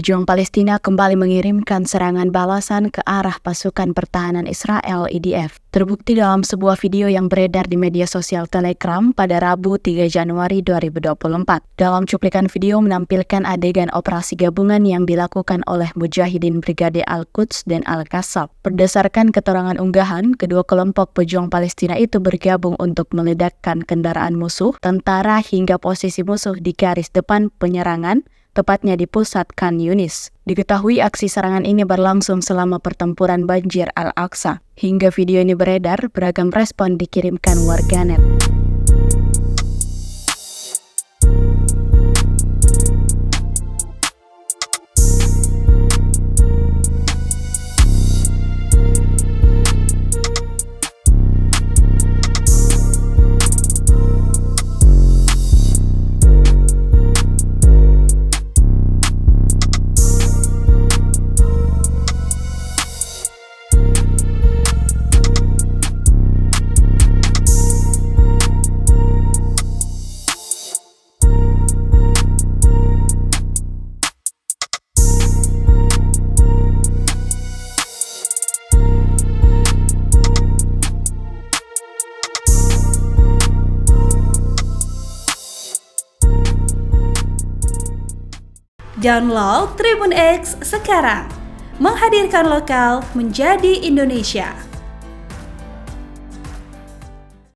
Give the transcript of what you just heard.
Pejuang Palestina kembali mengirimkan serangan balasan ke arah pasukan pertahanan Israel IDF. Terbukti dalam sebuah video yang beredar di media sosial Telegram pada Rabu 3 Januari 2024. Dalam cuplikan video menampilkan adegan operasi gabungan yang dilakukan oleh Mujahidin Brigade Al-Quds dan Al-Qassam. Berdasarkan keterangan unggahan, kedua kelompok pejuang Palestina itu bergabung untuk meledakkan kendaraan musuh, tentara hingga posisi musuh di garis depan penyerangan, tepatnya di pusat Khan Yunis. Diketahui aksi serangan ini berlangsung selama pertempuran banjir Al-Aqsa. Hingga video ini beredar, beragam respon dikirimkan warganet. Download Tribun X sekarang, menghadirkan lokal menjadi Indonesia.